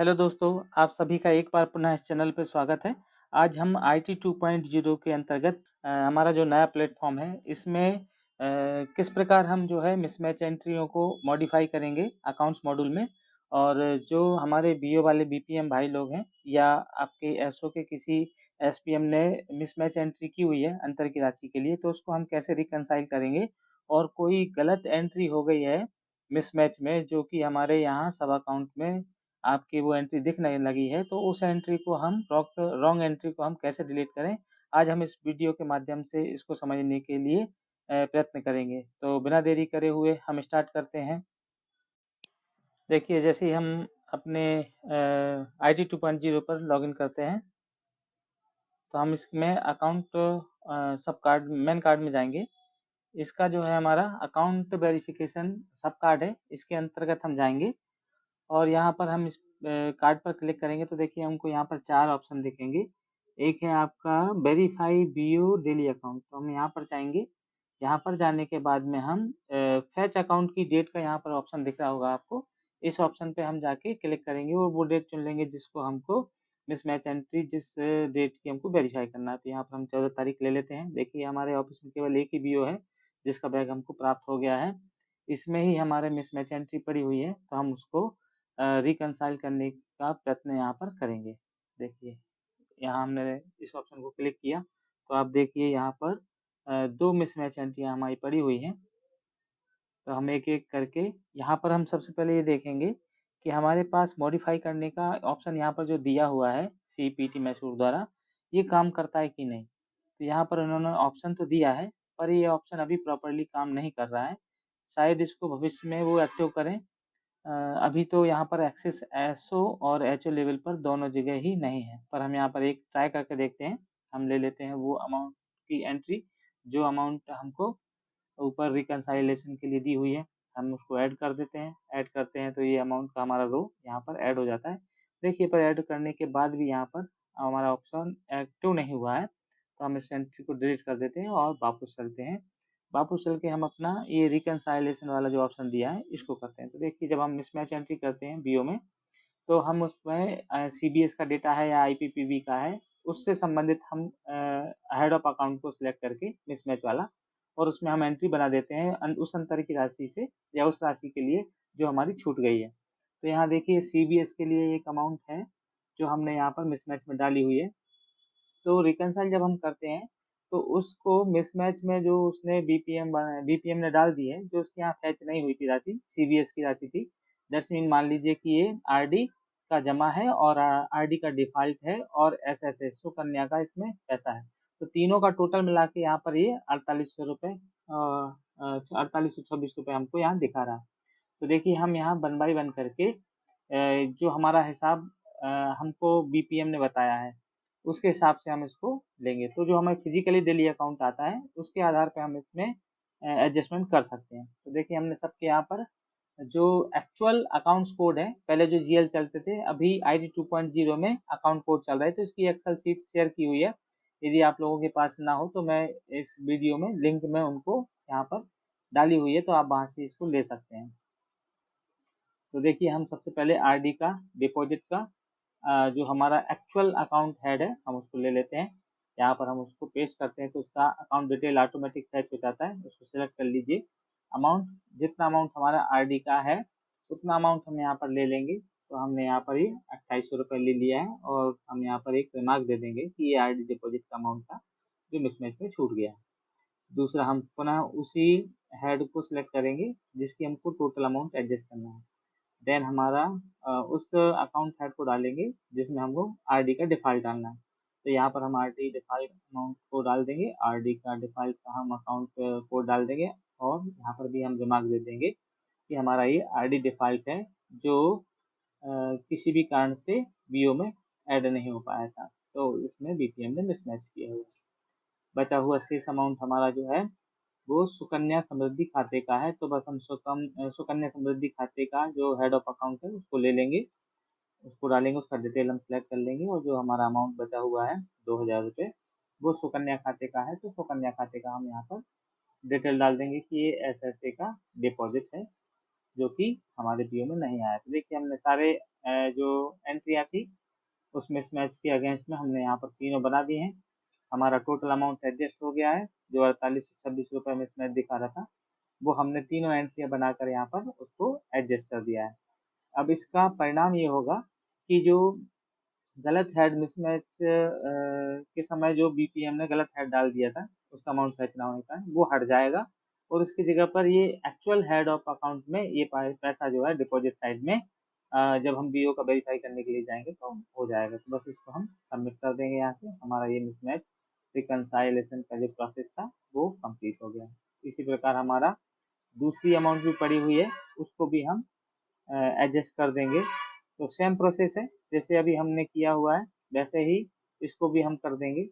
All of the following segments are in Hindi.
हेलो दोस्तों, आप सभी का एक बार पुनः इस चैनल पे स्वागत है। आज हम आईटी 2.0 के अंतर्गत हमारा जो नया प्लेटफ़ॉर्म है, इसमें किस प्रकार हम जो है मिसमैच एंट्रियों को मॉडिफ़ाई करेंगे अकाउंट्स मॉड्यूल में और जो हमारे बीओ वाले बीपीएम भाई लोग हैं या आपके एसओ के किसी एसपीएम ने मिसमैच एंट्री की हुई है अंतर की राशि के लिए, तो उसको हम कैसे रिकंसाइल करेंगे और कोई गलत एंट्री हो गई है मिसमैच में, जो कि हमारे यहाँ सब अकाउंट में आपकी वो एंट्री दिखने लगी है, तो उस एंट्री को हम रॉन्ग एंट्री को हम कैसे डिलीट करें? आज हम इस वीडियो के माध्यम से इसको समझने के लिए प्रयत्न करेंगे। तो बिना देरी करे हुए हम स्टार्ट करते हैं। देखिए, जैसे ही हम अपने आईटी 2.0 पर लॉगिन करते हैं, तो हम इसमें अकाउंट सब कार्ड मेन कार्ड में जाएँगे। इसका जो है हमारा अकाउंट वेरिफ़िकेशन सब कार्ड है, इसके अंतर्गत हम जाएँगे। और यहाँ पर हम इस कार्ड पर क्लिक करेंगे तो देखिए हमको यहाँ पर 4 ऑप्शन दिखेंगे। एक है आपका वेरीफाई बीओ डेली अकाउंट, तो हम यहाँ पर जाएँगे। यहाँ पर जाने के बाद में हम फेच अकाउंट की डेट का यहाँ पर ऑप्शन दिख रहा होगा आपको। इस ऑप्शन पे हम जाके क्लिक करेंगे और वो डेट चुन लेंगे जिसको हमको मिसमैच एंट्री जिस डेट की हमको वेरीफाई करना है। तो यहाँ पर हम 14 तारीख ले लेते हैं। देखिए हमारे ऑफिस में केवल एक ही बीओ है जिसका बैग हमको प्राप्त हो गया है। इसमें ही हमारे मिसमैच एंट्री पड़ी हुई है, तो हम उसको रिकंसाइल करने का प्रयत्न यहाँ पर करेंगे। देखिए, यहाँ हमने इस ऑप्शन को क्लिक किया, तो आप देखिए यहाँ पर 2 मिसमैच एंट्रियाँ हमारी पड़ी हुई हैं। तो हम एक-एक करके यहाँ पर हम सबसे पहले ये देखेंगे कि हमारे पास मॉडिफ़ाई करने का ऑप्शन यहाँ पर जो दिया हुआ है सीपीटी मैसूर द्वारा, ये काम करता है कि नहीं? तो यहाँ पर उन्होंने ऑप्शन तो दिया है, पर ये ऑप्शन अभी प्रॉपर्ली काम नहीं कर रहा है। शायद इसको भविष्य में वो एक्टिव करें। अभी तो यहाँ पर एक्सेस एसओ और एचओ लेवल पर दोनों जगह ही नहीं है, पर हम यहाँ पर एक ट्राई करके देखते हैं। हम ले लेते हैं वो अमाउंट की एंट्री, जो अमाउंट हमको ऊपर रिकंसाइलेशन के लिए दी हुई है, हम उसको ऐड कर देते हैं। ऐड करते हैं तो ये अमाउंट का हमारा रो यहाँ पर ऐड हो जाता है। देखिए, पर ऐड करने के बाद भी यहाँ पर हमारा ऑप्शन एक्टिव नहीं हुआ है, तो हम इस एंट्री को डिलीट कर देते हैं और वापस चलते हैं। वापस चल के हम अपना ये रिकंसाइलेशन वाला जो ऑप्शन दिया है, इसको करते हैं। तो देखिए, जब हम मिसमैच एंट्री करते हैं बीओ में, तो हम उसमें सीबीएस का डेटा है या आईपीपीबी का है, उससे संबंधित हम हेड ऑफ अकाउंट को सिलेक्ट करके मिसमैच वाला और उसमें हम एंट्री बना देते हैं उस अंतर की राशि से या उस राशि के लिए जो हमारी छूट गई है। तो यहाँ देखिए सीबीएस के लिए एक अमाउंट है, जो हमने यहाँ पर मिसमैच में डाली हुई है। तो रिकंसाइल जब हम करते हैं, तो उसको मिसमैच में जो उसने बीपीएम ने डाल दी है, जो उसके यहाँ फैच नहीं हुई थी राशि, सीबीएस की राशि थी। दैट्स मीन मान लीजिए कि ये आरडी का जमा है और आरडी का डिफ़ॉल्ट है और एसएसए सुकन्या का इसमें पैसा है। तो तीनों का टोटल मिला के यहाँ पर ये 4800 रुपए 4826 रुपए हमको यहाँ दिखा रहा है। तो देखिए हम यहाँ वन बाय वन करके जो हमारा हिसाब हमको बीपीएम ने बताया है, उसके हिसाब से हम इसको लेंगे। तो जो हमें फिज़िकली डेली अकाउंट आता है, उसके आधार पे हम इसमें एडजस्टमेंट कर सकते हैं। तो देखिए हमने सबके यहाँ पर जो एक्चुअल अकाउंट्स कोड है, पहले जो जीएल चलते थे, अभी आईडी 2.0 में अकाउंट कोड चल रहा है, तो इसकी एक्सेल शीट शेयर की हुई है। यदि आप लोगों के पास ना हो, तो मैं इस वीडियो में लिंक में उनको यहाँ पर डाली हुई है, तो आप वहाँ से इसको ले सकते हैं। तो देखिए हम सबसे पहले आरडी का डिपॉजिट का जो हमारा एक्चुअल अकाउंट हेड है, हम उसको ले लेते हैं। यहाँ पर हम उसको पेस्ट करते हैं तो उसका अकाउंट डिटेल ऑटोमेटिक फैच हो जाता है। उसको सिलेक्ट कर लीजिए। अमाउंट जितना अमाउंट हमारा आरडी का है, उतना अमाउंट हम यहाँ पर ले लेंगे। तो हमने यहाँ पर ही 2800 रुपये ले लिया है और हम यहाँ पर एक रिमार्क दे देंगे कि ये आरडी डिपॉजिट का अमाउंट था, जो मिसमैच में छूट गया है। दूसरा हम पुनः उसी हेड को सिलेक्ट करेंगे जिसकी हमको टोटल अमाउंट एडजस्ट करना है। देन हमारा उस अकाउंट हेड को डालेंगे जिसमें हमको आरडी का डिफ़ॉल्ट डालना है। तो यहाँ पर हम आरडी डिफ़ॉल्ट अमाउंट को डाल देंगे, आरडी का डिफ़ॉल्ट का हम अकाउंट कोड डाल देंगे और यहाँ पर भी हम रिमार्क दे देंगे कि हमारा ये आरडी डिफ़ॉल्ट है, जो किसी भी कारण से बीओ में ऐड नहीं हो पाया था। तो इसमें बीपीएम ने मिसमैच किया हुआ है। बचा हुआ शेष अमाउंट हमारा जो है वो सुकन्या समृद्धि खाते का है, तो बस हम सुकन्या समृद्धि खाते का जो हेड ऑफ अकाउंट है उसको ले लेंगे, उसको डालेंगे, उसका डिटेल हम सेलेक्ट कर लेंगे और जो हमारा अमाउंट बचा हुआ है 2000 रुपये, वो सुकन्या खाते का है। तो सुकन्या खाते का हम यहाँ पर डिटेल डाल देंगे कि ये एसएसए का डिपॉजिट है, जो कि हमारे बीओ में नहीं आया। तो देखिए हमने सारे जो एंट्रियाँ थी उस मिसमैच के अगेंस्ट में हमने यहाँ पर तीनों बना दिए हैं। हमारा टोटल अमाउंट एडजस्ट हो गया है, जो 4826 रुपये मिसमैच दिखा रहा था वो हमने तीनों एंट्रियाँ बनाकर यहाँ पर उसको एडजस्ट कर दिया है। अब इसका परिणाम ये होगा कि जो गलत हेड मिसमैच के समय जो बीपीएम ने गलत हेड डाल दिया था उसका अमाउंट फैच ना होने का वो हट जाएगा, और उसकी जगह पर ये एक्चुअल हेड ऑफ अकाउंट में ये पैसा जो है डिपॉजिट साइड में जब हम बीओ का वेरीफाई करने के लिए जाएंगे तो हो जाएगा। तो बस इसको हम सबमिट कर देंगे। यहाँ से हमारा ये मिसमैच रिकनसाइलेशन का जो प्रोसेस था वो कंप्लीट हो गया। इसी प्रकार हमारा दूसरी अमाउंट भी पड़ी हुई है उसको भी हम एडजस्ट कर देंगे। तो सेम प्रोसेस है, जैसे अभी हमने किया हुआ है वैसे ही इसको भी हम कर देंगे।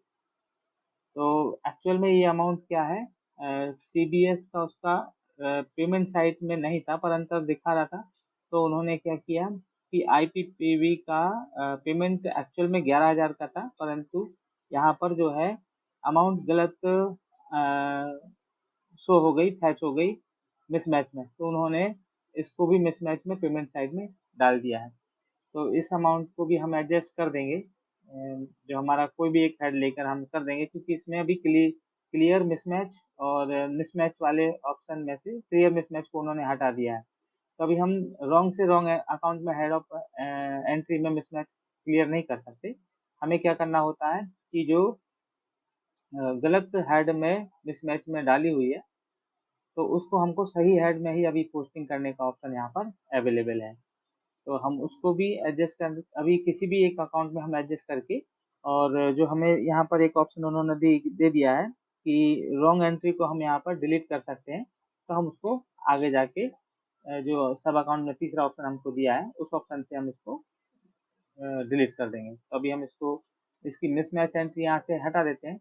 तो एक्चुअल में ये अमाउंट क्या है, सीबीएस का उसका पेमेंट साइट में नहीं था पर अंतर दिखा रहा था, तो उन्होंने क्या किया कि आईपीपीवी का पेमेंट एक्चुअल में 11,000 का था, परंतु यहाँ पर जो है अमाउंट गलत शो हो गई, फैच हो गई मिसमैच में, तो उन्होंने इसको भी मिसमैच में पेमेंट साइड में डाल दिया है। तो इस अमाउंट को भी हम एडजस्ट कर देंगे, जो हमारा कोई भी एक हेड लेकर हम कर देंगे, क्योंकि इसमें अभी क्लियर मिसमैच और मिसमैच वाले ऑप्शन में से क्लियर मिसमैच को उन्होंने हटा दिया है। तो अभी हम रॉन्ग से रॉन्ग अकाउंट में हेड ऑफ एंट्री में मिसमैच क्लियर नहीं कर सकते। हमें क्या करना होता है कि जो गलत हेड में मिसमैच में डाली हुई है तो उसको हमको सही हेड में ही अभी पोस्टिंग करने का ऑप्शन यहाँ पर अवेलेबल है। तो हम उसको भी एडजस्ट कर अभी किसी भी एक अकाउंट में हम एडजस्ट करके, और जो हमें यहाँ पर एक ऑप्शन उन्होंने दे दिया है कि रॉन्ग एंट्री को हम यहाँ पर डिलीट कर सकते हैं, तो हम उसको आगे जाके जो सब अकाउंट में तीसरा ऑप्शन हमको दिया है उस ऑप्शन से हम इसको डिलीट कर देंगे। तो अभी हम इसको इसकी मिसमैच एंट्री यहाँ से हटा देते हैं,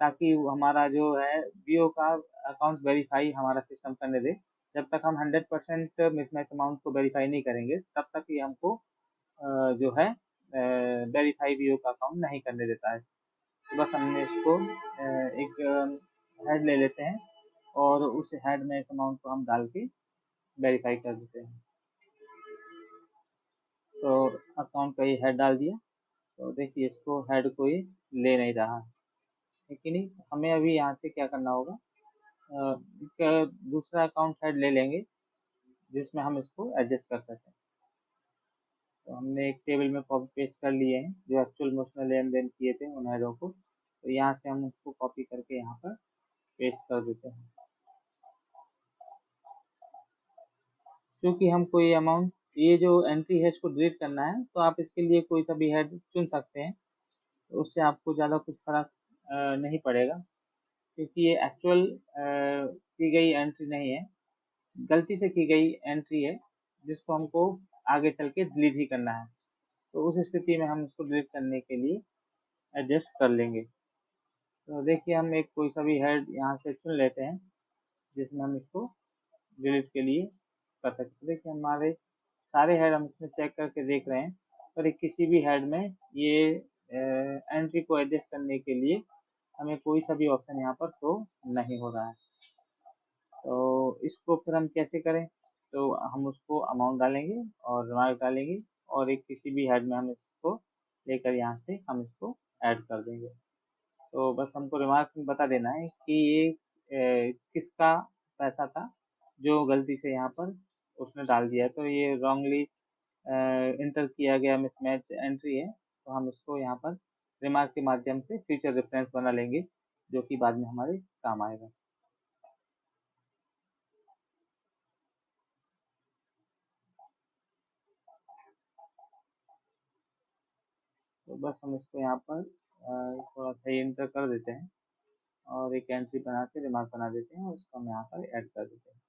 ताकि हमारा जो है बीओ का अकाउंट वेरीफाई हमारा सिस्टम करने दे। जब तक हम 100% मिसमैच अमाउंट को वेरीफाई नहीं करेंगे तब तक ये हमको जो है वेरीफाई बीओ का अकाउंट नहीं करने देता है। तो बस हमने इसको एक हेड ले लेते हैं और उस हेड में इस अमाउंट को हम डाल के वेरीफाई कर देते हैं। तो अकाउंट का ये हेड डाल दिया, तो देखिए इसको हेड को ये ले नहीं रहा, लेकिन हमें अभी यहाँ से क्या करना होगा, एक दूसरा अकाउंट हेड ले लेंगे जिसमें हम इसको एडजस्ट कर सकें। तो हमने एक टेबल में कॉपी पेस्ट कर लिए हैं जो एक्चुअल में उसमें लेन देन किए थे उन हेडों को, तो यहाँ से हम उसको कॉपी करके यहाँ पर पेस्ट कर देते हैं। क्योंकि हम कोई अमाउंट ये जो एंट्री है इसको डिलीट करना है, तो आप इसके लिए कोई सा भी हेड चुन सकते हैं, तो उससे आपको ज़्यादा कुछ फर्क नहीं पड़ेगा, क्योंकि ये एक्चुअल की गई एंट्री नहीं है, गलती से की गई एंट्री है जिसको हमको आगे चल के डिलीट ही करना है। तो उस स्थिति में हम इसको डिलीट करने के लिए एडजस्ट कर लेंगे। तो देखिए हम एक कोई सा भी हेड यहाँ से चुन लेते हैं जिसमें हम इसको डिलीट के लिए कर सकते हैं। देखिए हमारे सारे हेड हम इसमें चेक करके देख रहे हैं, पर किसी भी हेड में ये एंट्री को एडजस्ट करने के लिए हमें कोई सा भी ऑप्शन यहाँ पर शो नहीं हो रहा है। तो इसको फिर हम कैसे करें, तो हम उसको अमाउंट डालेंगे और रिमार्क डालेंगे और एक किसी भी हेड में हम इसको लेकर यहाँ से हम इसको ऐड कर देंगे। तो बस हमको रिमार्क में बता देना है कि ये किसका पैसा था जो गलती से यहाँ पर उसने डाल दिया है। तो ये रॉन्गली इंटर किया गया मिसमैच एंट्री है, तो हम इसको यहाँ पर रिमार्क के माध्यम से फ्यूचर रेफरेंस बना लेंगे जो कि बाद में हमारे काम आएगा। तो बस हम इसको यहाँ पर थोड़ा सा इंटर कर देते हैं और एक एंट्री बना के रिमार्क बना देते हैं और उसको हम यहाँ पर ऐड कर देते हैं।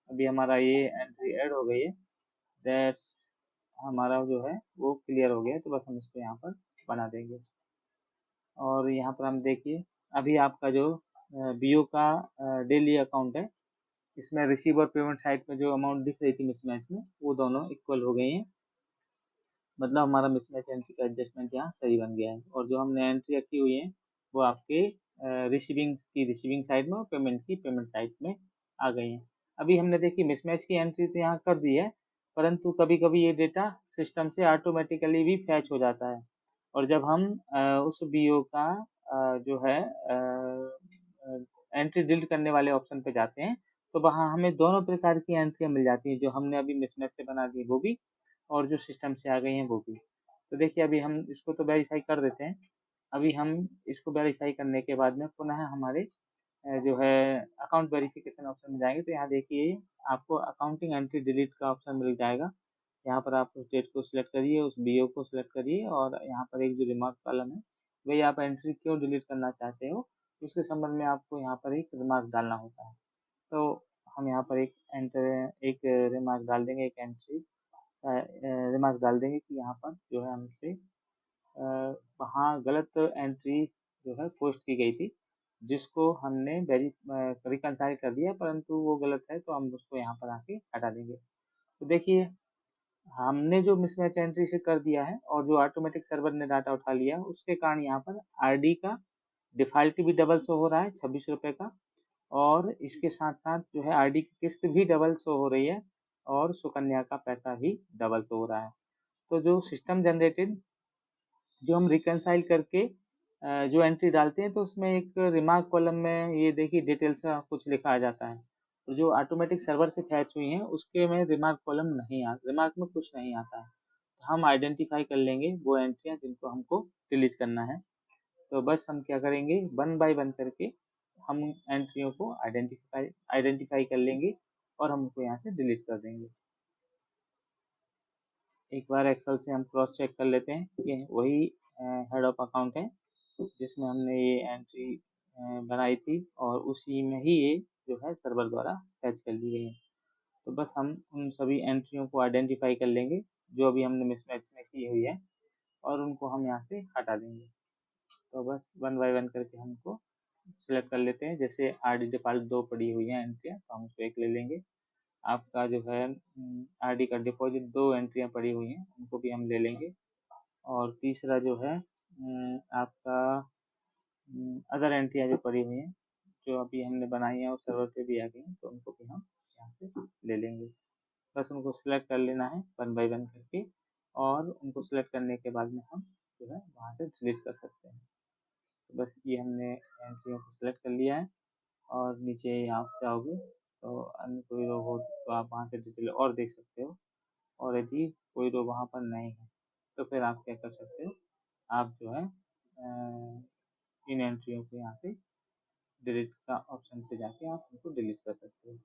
अभी हमारा ये एंट्री ऐड हो गई है, दैट्स हमारा जो है वो क्लियर हो गया है। तो बस हम इसको यहाँ पर बना देंगे और यहाँ पर हम देखिए अभी आपका जो बीओ का डेली अकाउंट है इसमें रिसीव और पेमेंट साइड में जो अमाउंट दिख रही थी मिसमैच में वो दोनों इक्वल हो गई हैं, मतलब हमारा मिसमैच एंट्री का एडजस्टमेंट यहाँ सही बन गया है। और जो हमने एंट्री रखी हुई है वो आपके रिसीविंग साइड में और पेमेंट की पेमेंट साइड में आ गई हैं। अभी हमने देखी मिसमैच की एंट्री तो यहाँ कर दी है, परंतु कभी-कभी ये डेटा सिस्टम से ऑटोमेटिकली भी फैच हो जाता है। और जब हम उस बीओ का जो है एंट्री डिलीट करने वाले ऑप्शन पे जाते हैं, तो वहाँ हमें दोनों प्रकार की एंट्रियाँ मिल जाती हैं, जो हमने अभी मिसमैच से बना दी वो भी, और जो सिस्टम से आ गई हैं वो भी। तो देखिए अभी हम इसको तो वेरीफाई कर देते हैं। अभी हम इसको वेरीफाई करने के बाद में पुनः हमारे जो है अकाउंट वेरिफिकेशन ऑप्शन में जाएंगे, तो यहाँ देखिए आपको अकाउंटिंग एंट्री डिलीट का ऑप्शन मिल जाएगा। यहाँ पर आप उस डेट को सिलेक्ट करिए, उस बीओ को सिलेक्ट करिए, और यहाँ पर एक जो रिमार्क कॉलम है वही आप एंट्री क्यों डिलीट करना चाहते हो उसके संबंध में आपको यहाँ पर एक रिमार्क डालना होता है। तो हम यहाँ पर एक रिमार्क डाल देंगे, एक एंट्री रिमार्क डाल देंगे कि यहाँ पर जो है हमसे वहाँ गलत एंट्री जो है पोस्ट की गई थी, जिसको हमने रिकंसाइल कर दिया, परंतु वो गलत है, तो हम उसको यहाँ पर आके हटा देंगे। तो देखिए हमने जो मिसमैच एंट्री से कर दिया है और जो ऑटोमेटिक सर्वर ने डाटा उठा लिया उसके कारण यहाँ पर आरडी का डिफॉल्ट भी डबल शो हो रहा है 26 रुपये का, और इसके साथ साथ जो है आरडी की किस्त भी डबल शो हो रही है, और सुकन्या का पैसा भी डबल शो हो रहा है। तो जो सिस्टम जनरेटेड जो हम रिकंसाइल करके जो एंट्री डालते हैं, तो उसमें एक रिमार्क कॉलम में ये देखिए डिटेल्स का कुछ लिखा आ जाता है। तो जो ऑटोमेटिक सर्वर से फैच हुई हैं उसके में रिमार्क कॉलम नहीं आता, रिमार्क में कुछ नहीं आता है। तो हम आइडेंटिफाई कर लेंगे वो एंट्रियाँ जिनको हमको डिलीट करना है। तो बस हम क्या करेंगे, वन बाय वन करके हम एंट्रियों को आइडेंटिफाई आइडेंटिफाई कर लेंगे और हम उनको यहाँ से डिलीट कर देंगे। एक बार एक्सेल से हम क्रॉस चेक कर लेते हैं कि वही हेड ऑफ अकाउंट है जिसमें हमने ये एंट्री बनाई थी, और उसी में ही ये जो है सर्वर द्वारा फैच कर ली गई है। तो बस हम उन सभी एंट्रियों को आइडेंटिफाई कर लेंगे जो अभी हमने मिसमैच में की हुई है, और उनको हम यहाँ से हटा देंगे। तो बस वन बाय वन करके हमको सिलेक्ट कर लेते हैं। जैसे आर डी डिफॉल्ट 2 पड़ी हुई हैं एंट्रियाँ, तो हम उसको एक ले लेंगे। आपका जो है आर डी का डिपॉजिट 2 एंट्रियाँ पड़ी हुई हैं, उनको भी हम ले लेंगे। और तीसरा जो है आपका अदर एंट्रियाँ जो पड़ी हुई हैं, जो अभी हमने बनाई हैं और सर्वर पे भी आ गई हैं, तो उनको भी हम यहाँ से ले लेंगे। बस उनको सिलेक्ट कर लेना है वन बाय वन करके, और उनको सिलेक्ट करने के बाद में हम जो है वहाँ से डिलीट कर सकते हैं। तो बस ये हमने एंट्रियों को सिलेक्ट कर लिया है, और नीचे आप जाओगे तो अन्य कोई रो हो तो आप वहाँ से डिटेल और देख सकते हो, और यदि कोई रो वहाँ पर नहीं है तो फिर आप क्या कर सकते हो, आप जो है इन एंट्रियों को यहाँ से डिलीट का ऑप्शन पे जाके आप उनको डिलीट कर सकते हो।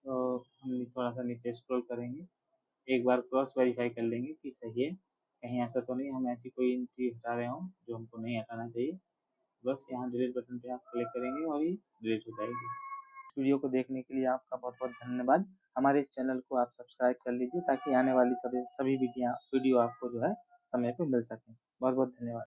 तो हम थोड़ा सा नीचे स्क्रॉल करेंगे, एक बार क्रॉस वेरीफाई कर लेंगे कि सही है, कहीं ऐसा तो नहीं हम ऐसी कोई एंट्री हटा रहे हों जो हमको नहीं हटाना चाहिए। बस यहाँ डिलीट बटन पे आप क्लिक करेंगे और ये डिलीट हो जाएगी। इस वीडियो को देखने के लिए आपका बहुत बहुत धन्यवाद। हमारे इस चैनल को आप सब्सक्राइब कर लीजिए ताकि आने वाली सभी वीडियो आपको जो है समय पे मिल सकें। बहुत बहुत धन्यवाद।